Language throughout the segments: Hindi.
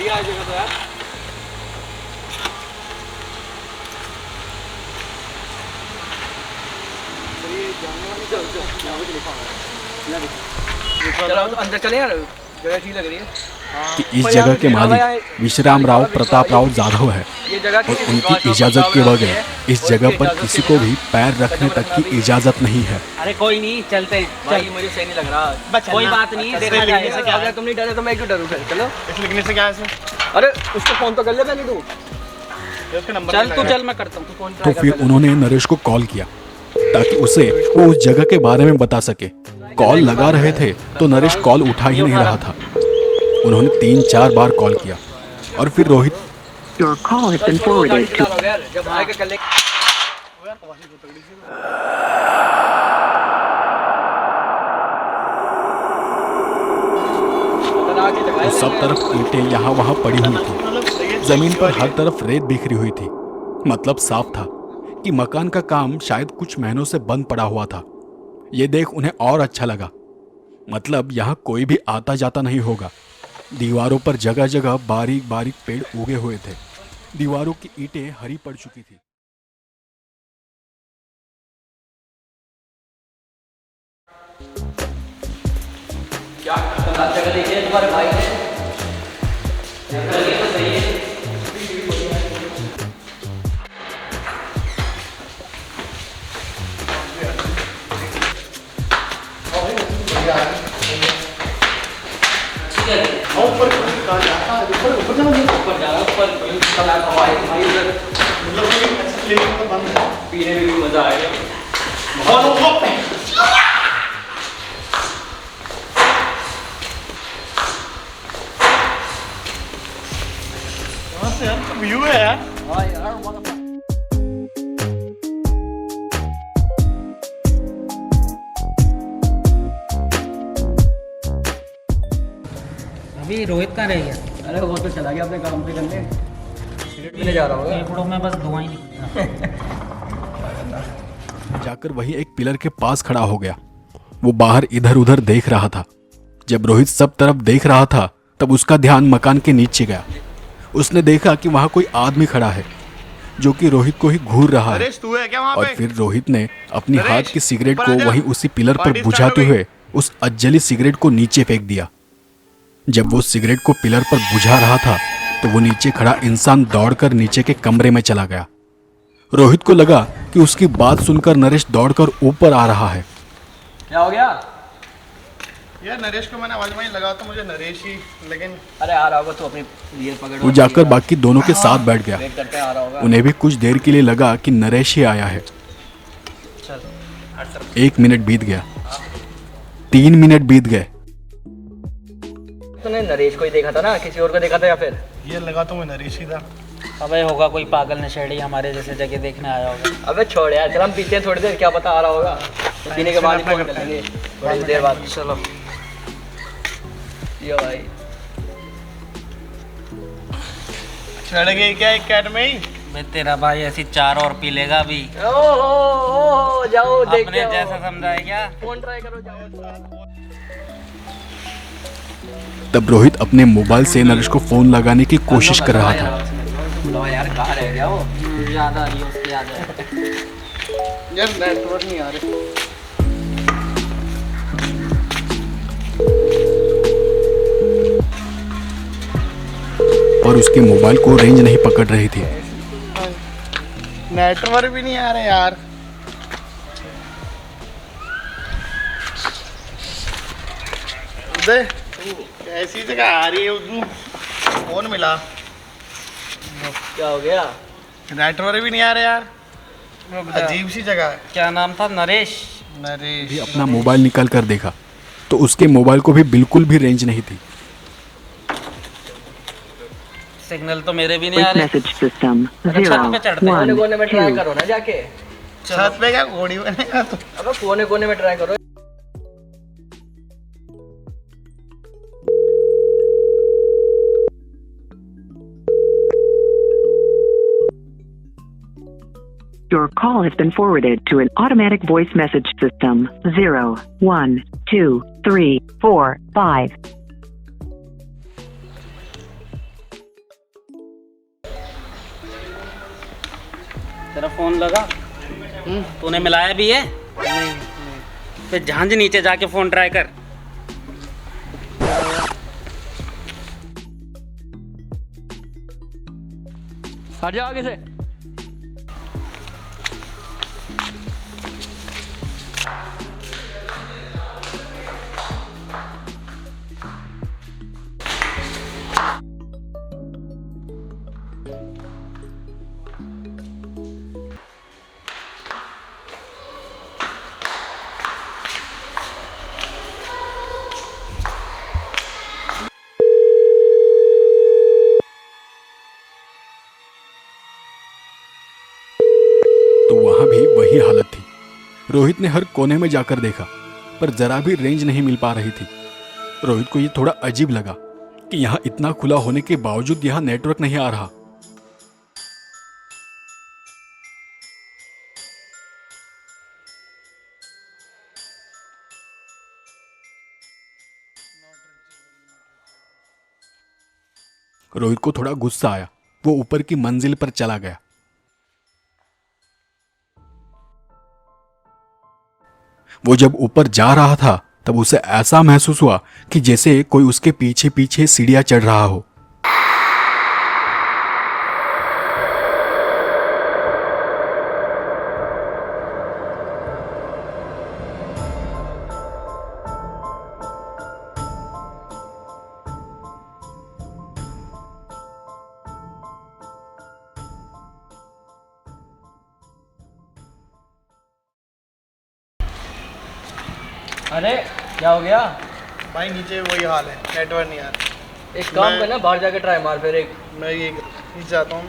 बढ़िया है जगह तो यार। चलो तो अंदर चले यार, जगह ठीक लग रही है। कि इस जगह के मालिक विश्राम राव प्रताप राव जाधव है ये जगह और उनकी इजाज़त के बगैर इस जगह पर किसी को भी पैर रखने तक की इजाज़त नहीं है। अरे कोई नहीं, चलते हैं। भाई मुझे सही नहीं लग रहा। कोई बात नहीं, देखा जाएगा। अगर तुम नहीं डरे तो मैं क्यों डरूं फिर। चलो इस लिखने से क्या है इसमें? अरे उसको फोन तो कर ले पहले तू। उसका नंबर चल तू चल, मैं करता हूँ। फोन तो फिर उन्होंने नरेश को कॉल किया ताकि उसे वो उस जगह के बारे में बता सके। कॉल लगा रहे थे तो नरेश कॉल उठा ही नहीं रहा था। उन्होंने 3-4 बार कॉल किया और फिर Rohit Your call has been forwarded to. जब आएगा कर लेंगे। तो सब तरफ ईंटें यहाँ वहाँ पड़ी हुई थी। जमीन पर हर तरफ रेत बिखरी हुई थी। मतलब साफ था कि मकान का काम शायद कुछ महीनों से बंद पड़ा हुआ था। ये देख उन्हें और अच्छा लगा। मतलब यहाँ कोई भी आता जाता नहीं होगा। दीवारों पर जगह जगह बारीक बारीक पेड़ उगे हुए थे। दीवारों की ईंटें हरी पड़ चुकी थी। क्या जगह देखिए तुम्हारे भाई ने। जगह तो सही है। पीने में भी मजा आएगा। व्यू है यार। हाँ यार बहुत अभी रोहित कहाँ रह गया? अरे वो तो चला गया अपने काम पे करने। पीने जा रहा होगा। फेफड़ों में बस धुआं ही निकलता। जाकर वही एक पिलर के पास खड़ा हो गया। वो बाहर इधर उधर देख रहा था। जब रोहित सब तरफ देख रहा था तब उसका ध्यान मकान के नीचे गया। उसने देखा कि वहां कोई आदमी खड़ा है जो कि रोहित को ही घूर रहा है। नरेश तू है क्या वहाँ और पे? फिर रोहित ने अपनी नरेश, हाथ की सिगरेट को ऊपर आ जा। वहीं उसी पिलर पर पार्टी बुझाते स्टार्ट हो हुए उस अज्जली सिगरेट को नीचे फेंक दिया। जब वो सिगरेट को पिलर पर बुझा रहा था तो वो नीचे खड़ा इंसान दौड़कर नीचे के कमरे में चला गया। रोहित को लगा कि उसकी बात सुनकर नरेश दौड़कर ऊपर आ रहा है। क्या हो गया? यार नरेश को मैंने आवाज में लगा तो मुझे नरेश ही, लेकिन अरे आ रहा होगा तो अपनी लीड पकड़। वो जाकर बाकी दोनों के साथ बैठ गया। वेट करते हैं, आ रहा होगा। उन्हें भी कुछ देर के लिए लगा कि नरेश ही आया है। 1 मिनट बीत गया, 3 मिनट बीत गए। तूने नरेश को ही देखा था ना, किसी और को देखा था या फिर? ये लगा तो मैं नरेश ही था। अबे होगा कोई पागल नशेड़ी हमारे जैसे जगह देखने आया होगा। अबे छोड़ यार, चल हम पीते हैं थोड़ी देर, क्या पता आ रहा होगा। तो पीने के बाद ही फोन कर लेंगे थोड़ी देर बाद। चलो ये भाई चढ़ गई क्या एक कैट में ही? बे तेरा भाई ऐसी 4 और पी लेगा अभी। ओ जाओ देखते अपने हो। जैसा समझा है क्या? फोन ट्राई करो, जाओ। तब रोहित अपने मोबाइल से नरेश को फोन लगाने की कोशिश कर रहा था। बुलाओ यार, कहाँ रह गया वो? याद आ रही है उसकी, याद है। यार नेटवर्क नहीं आ रहे। और उसके मोबाइल को रेंज नहीं पकड़ रही थी। नेटवर्क भी नहीं आ रहे यार। उदय कैसी जगह आ रही है तू? फोन मिला, क्या हो गया? नेटवर्क भी नहीं आ रहे यार। अजीब सी जगह है। क्या नाम था? नरेश। नरेश भी अपना मोबाइल निकाल कर देखा तो उसके मोबाइल को भी बिल्कुल भी रेंज नहीं थी। सिग्नल तो मेरे भी नहीं आ Voice रहे। message system. अरे छत पे चढ़ते हैं। कोने 0, कोने में ट्राई 1, करो ना जाके। छत पे क्या घोड़ी बनेगा तू? अबे कोने कोने में ट्राई करो। Your call has been forwarded to an automatic voice message system. 0, 1, 2, 3, 4, 5. तेरा फोन लगा? तूने मिलाया भी है? नहीं फिर झांझ नीचे जाके फोन ट्राई कर। हट जाओ आगे से। तो वहां भी वही हालत थी। रोहित ने हर कोने में जाकर देखा, पर जरा भी रेंज नहीं मिल पा रही थी। रोहित को यह थोड़ा अजीब लगा कि यहाँ इतना खुला होने के बावजूद यहाँ नेटवर्क नहीं आ रहा। रोहित को थोड़ा गुस्सा आया। वो ऊपर की मंजिल पर चला गया। वो जब ऊपर जा रहा था तब उसे ऐसा महसूस हुआ कि जैसे कोई उसके पीछे पीछे सीढ़ियां चढ़ रहा हो। अरे क्या हो गया? भाई नीचे वही हाल है, नेटवर्क नहीं आ रहा। एक काम करना, बाहर जाके ट्राई मार फिर एक। मैं ये नीचे जाता हूँ,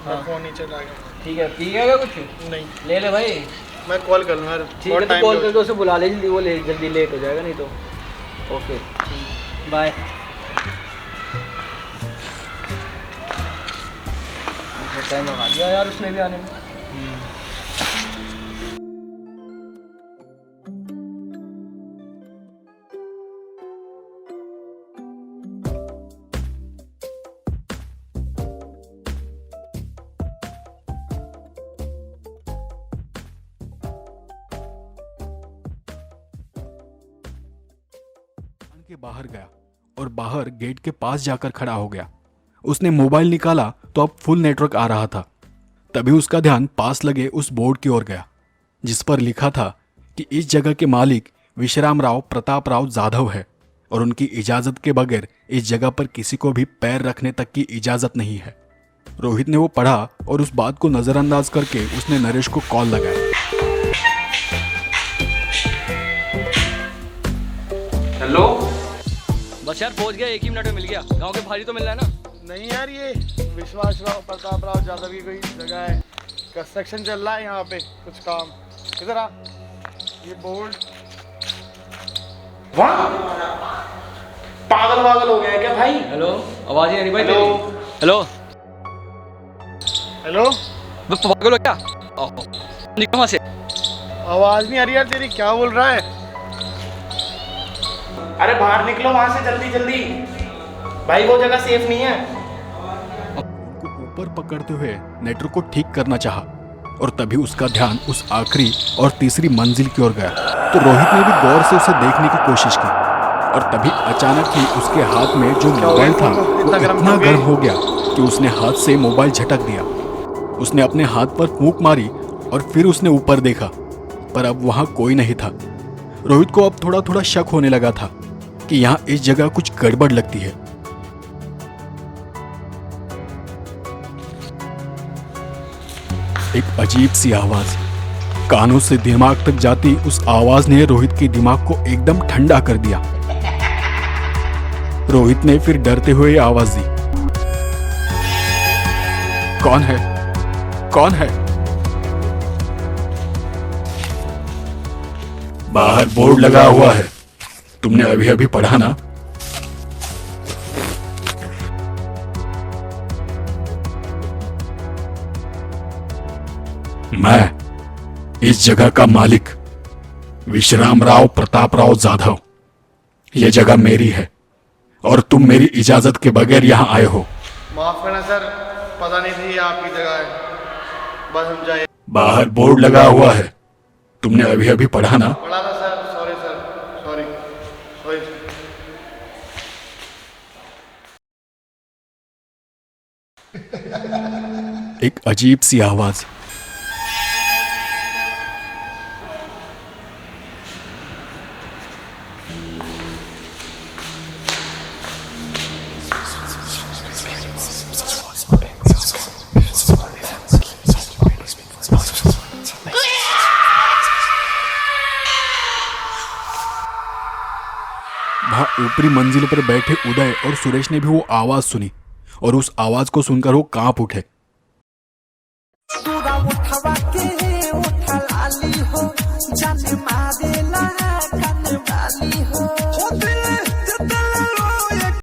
मैं फ़ोन नीचे ला गया। ठीक है, पी गया कुछ? नहीं, ले ले भाई। मैं कॉल कर लूँगा। ठीक है, तो कॉल करके उसे बुला ले जल्दी, वो ले जल्दी लेट हो जाएगा नहीं तो। Okay bye. टाइम लगा दिया यार उसने भी आने में। के बाहर गया और बाहर गेट के पास जाकर खड़ा हो गया। उसने मोबाइल निकाला तो अब फुल नेटवर्क आ रहा था। तभी उसका ध्यान पास लगे उस बोर्ड की ओर गया जिस पर लिखा था कि इस जगह के मालिक विश्राम राव प्रताप राव जाधव है और उनकी इजाजत के बगैर इस जगह पर किसी को भी पैर रखने तक की इजाजत नहीं है। रोहित ने वो पढ़ा और उस बात को नजरअंदाज करके उसने नरेश को कॉल लगाया। हेलो। बस यार पहुंच गया, 1 ही मिनट में मिल गया। गांव के भारी तो मिल रहा है ना? नहीं यार, ये विश्वास राव प्रताप राव जाधव की कोई जगह है। कंस्ट्रक्शन चल रहा है यहाँ पे, कुछ काम। इधर आ, ये बोर्ड। वाह, पागल वागल हो गया क्या भाई? हेलो, आवाज ही नहीं आ रही भाई तेरी। हेलो हेलो, बस पागल हो क्या? निकल वहां से। आवाज नहीं आ रही यार तेरी, क्या बोल रहा है? अरे बाहर निकलो वहां से जल्दी जल्दी भाई, वो जगह सेफ नहीं है। उनको ऊपर पकड़ते हुए नेटवर्क को ठीक करना चाहा और तभी उसका ध्यान उस आखिरी और तीसरी मंजिल की ओर गया। तो रोहित ने भी गौर से उसे देखने की कोशिश की और तभी अचानक ही उसके हाथ में जो मोबाइल था वो इतना गर्म हो गया कि उसने हाथ से मोबाइल झटक दिया। उसने अपने हाथ पर फूंक मारी और फिर उसने ऊपर देखा, पर अब वहां कोई नहीं था। रोहित को अब थोड़ा थोड़ा शक होने लगा था कि यहाँ इस जगह कुछ गड़बड़ लगती है। एक अजीब सी आवाज कानों से दिमाग तक जाती उस आवाज ने रोहित के दिमाग को एकदम ठंडा कर दिया। रोहित ने फिर डरते हुए आवाज दी, कौन है? कौन है? बाहर बोर्ड लगा हुआ है, तुमने अभी अभी पढ़ा ना? मैं इस जगह का मालिक विश्राम राव प्रताप राव जाधव। यह जगह मेरी है और तुम मेरी इजाजत के बगैर यहां आए हो। माफ करना सर, पता नहीं थी ये आपकी जगह है। बस हम जाए। बाहर बोर्ड लगा हुआ है, तुमने अभी अभी पढ़ा ना? पढ़ा था sir, sorry sir, sorry sorry. एक अजीब सी आवाज। वहां ऊपरी मंजिल पर बैठे उदय और सुरेश ने भी वो आवाज सुनी और उस आवाज को सुनकर वो कांप उठे। तूरा उठवा के उठल आली हो जाने मारेला